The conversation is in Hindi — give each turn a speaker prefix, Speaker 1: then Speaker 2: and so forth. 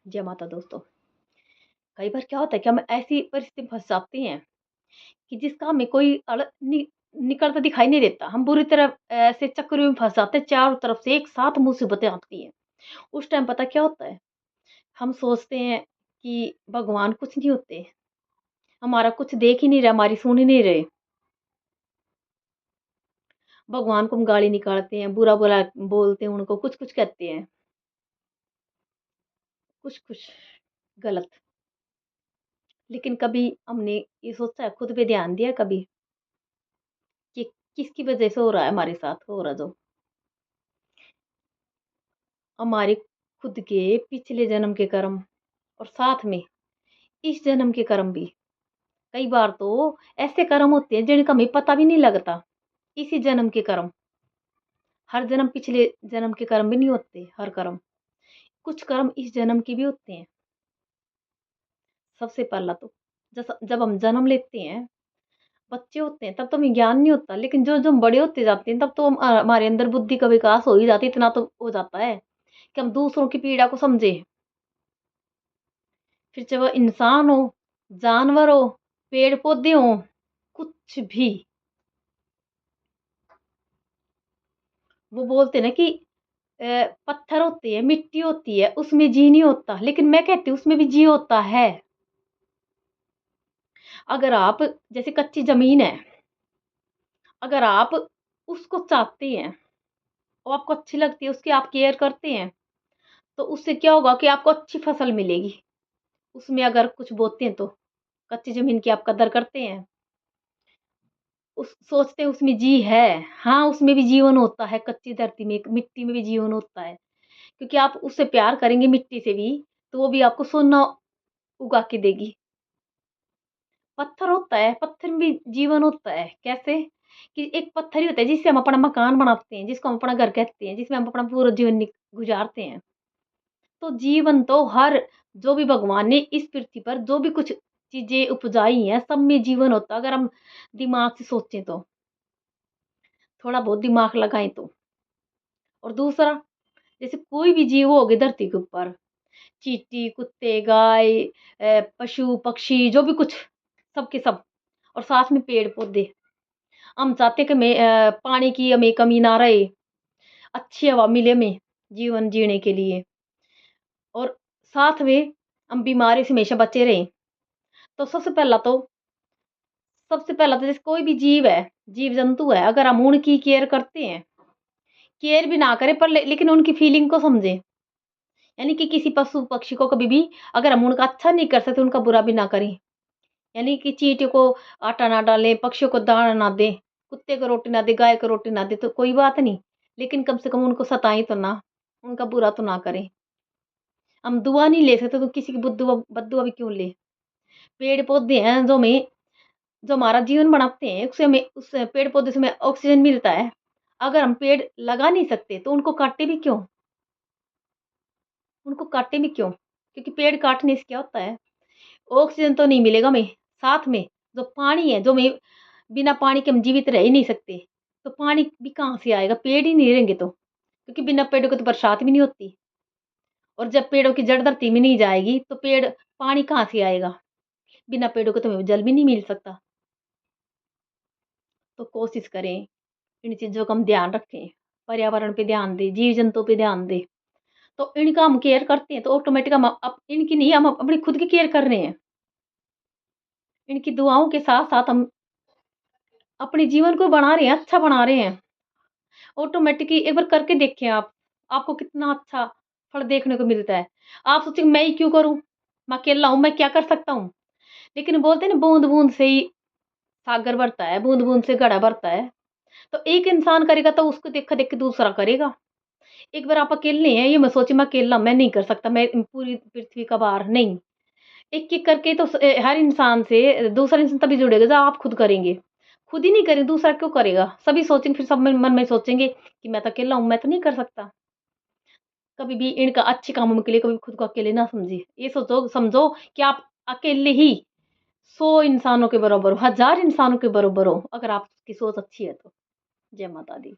Speaker 1: जय माता दोस्तों। कई बार क्या होता है कि हम ऐसी परिस्थिति में फँस जाते हैं कि जिसका हमें कोई निकलता दिखाई नहीं देता। हम बुरी तरह ऐसे चक्कर में फँस जाते हैं, चारों तरफ से एक साथ मुसीबतें आती हैं। उस टाइम पता क्या होता है? हम सोचते हैं कि भगवान कुछ नहीं होते, हमारा कुछ देख ही नहीं रहे, हमारी सुन ही नहीं रहे। भगवान को हम गाली निकालते हैं, बुरा-बुरा बोलते हैं उनको, कुछ-कुछ कहते हैं, कुछ-कुछ गलत। लेकिन कभी हमने ये सोचा है, खुद पे ध्यान दिया कभी कि किसकी वजह से हो रहा है हमारे साथ हो रहा जो? हमारे खुद के पिछले जन्म के कर्म और साथ में इस जन्म के कर्म भी। कई बार तो ऐसे कर्म होते हैं जिनका हमें पता भी नहीं लगता। इसी जन्म के कर्म, हर जन्म पिछले जन्म के कर्म भी नहीं होते, हर कर्म। कुछ कर्म इस जन्म के भी होते हैं। सबसे पहला तो जैसा जब हम जन्म लेते हैं, बच्चे होते हैं तब तो हमें ज्ञान नहीं होता, लेकिन जो हम बड़े होते जाते हैं तब तो हमारे अंदर बुद्धि का विकास हो ही जाता है, इतना तो हो जाता है कि हम दूसरों की पीड़ा को समझे। फिर चाहे वो इंसान हो, जानवर हो, पेड़-पौधे हों, कुछ भी। वो बोलते हैं ना कि पत्थर होते हैं, मिट्टी होती है, उसमें जी नहीं होता, लेकिन मैं कहती हूँ उसमें भी जी होता है। अगर आप जैसे कच्ची ज़मीन है, अगर आप उसको चाहते हैं और आपको अच्छी लगती है, उसकी आप केयर करते हैं, तो उससे क्या होगा कि आपको अच्छी फसल मिलेगी। उसमें अगर कुछ बोते हैं तो, कच्ची ज़मीन की आप कदर करते हैं। उस सोचते हैं उसमें जी है, हाँ, उसमें भी जीवन होता है, कच्ची धरती में, मिट्टी में भी जीवन होता है। क्योंकि आप उससे प्यार करेंगे मिट्टी से भी, तो वो भी आपको सोना उगा के देगी। पत्थर होता है, पत्थर में भी जीवन होता है। कैसे? कि एक पत्थर ही होता है जिससे हम अपना मकान बनाते हैं, जिसको हम अपना घर कहते हैं, जिसमें हम अपना पूरा जीवन गुज़ारते हैं। तो जीवन तो हर जो भी भगवान ने इस पृथ्वी पर जो भी कुछ चीज़ें उपजाई हैं, सब में जीवन होता है, अगर हम दिमाग से सोचें तो, थोड़ा बहुत दिमाग लगाएँ तो। और दूसरा, जैसे कोई भी जीव होगे धरती के ऊपर, चींटी, कुत्ते, गाय, पशु, पक्षी, जो भी कुछ, सब के सब, और साथ में पेड़-पौधे। हम चाहते हैं कि पानी की हमें कमी ना रहे, अच्छी हवा मिले हमें जीवन जीने के लिए, और साथ में हम बीमारी से हमेशा बचे रहें। तो सबसे पहला तो जैसे कोई भी जीव है, जीव-जंतु है, अगर हम उनकी केयर करते हैं, केयर भी ना करें पर लेकिन उनकी फीलिंग को समझें। यानी कि किसी पशु-पक्षी को कभी भी अगर हम उनका अच्छा नहीं कर सकते, उनका बुरा भी ना करें। यानी कि चींटी को आटा ना डालें, पक्षियों को दाना ना दें, कुत्ते को रोटी ना दें, गाय को रोटी ना दें, तो कोई बात नहीं। लेकिन कम से कम उनको सताएँ तो ना, उनका बुरा तो ना करें। हम दुआ नहीं ले सकते तो किसी की बददुआ भी क्यों लें? पेड़-पौधे हैं जो हमारा जीवन बनाते हैं, उससे हमें उस पेड़-पौधे से हमें ऑक्सीजन मिलता है। अगर हम पेड़ लगा नहीं सकते तो उनको काटे भी क्यों? उनको काटे भी क्यों? क्योंकि पेड़ काटने से क्या होता है, ऑक्सीजन तो नहीं मिलेगा हमें, साथ में जो पानी है, जो हमें बिना पानी के हम जीवित रह ही नहीं सकते, तो पानी भी कहाँ से आएगा? पेड़ ही नहीं रहेंगे तो, क्योंकि बिना पेड़ों के तो बरसात भी नहीं होती, और जब पेड़ों की जड़ धरती में नहीं जाएगी, तो पानी कहाँ से आएगा? बिना पेड़ों के तो हमें जल भी नहीं मिल सकता। तो कोशिश करें, इन चीज़ों का हम ध्यान रखें, पर्यावरण पे ध्यान दें, जीव-जंतु पे ध्यान दें। तो इनका हम केयर करते हैं, तो ऑटोमेटिक हम इनकी नहीं, हम अपनी खुद की केयर कर रहे हैं। इनकी दुआओं के साथ-साथ हम अपने जीवन को बना रहे हैं, अच्छा बना रहे हैं। ऑटोमेटिकली एक बार करके देखें आप, आपको कितना अच्छा फल देखने को मिलता है। आप सोचेंगे मैं ही क्यों करूँ? मैं अकेला हूँ, मैं क्या कर सकता हूँ? लेकिन बोलते हैं ना, बूँद-बूँद से ही सागर भरता है, बूँद-बूँद से घड़ा भरता है। तो एक इंसान करेगा तो उसको देखा-देख के दूसरा करेगा। एक बार आप अकेले हैं, ये मत सोचिए मैं अकेला, मैं नहीं कर सकता, मैं पूरी पृथ्वी का भार, नहीं। एक-एक करके तो हर इंसान से दूसरा इंसान तभी जुड़ेगा जब आप खुद करेंगे। खुद ही नहीं करें, दूसरा क्यों करेगा? सभी सोचेंगे, फिर सब मन में सोचेंगे कि मैं तो अकेला हूँ, मैं तो नहीं कर सकता। कभी भी इनका अच्छे कामों के लिए कभी खुद को अकेले ना समझिए। ये समझो कि आप अकेले ही 100 इंसानों के बराबर हो, 1000 इंसानों के बराबर हो, अगर आपकी सोच अच्छी है तो। जय माता दी।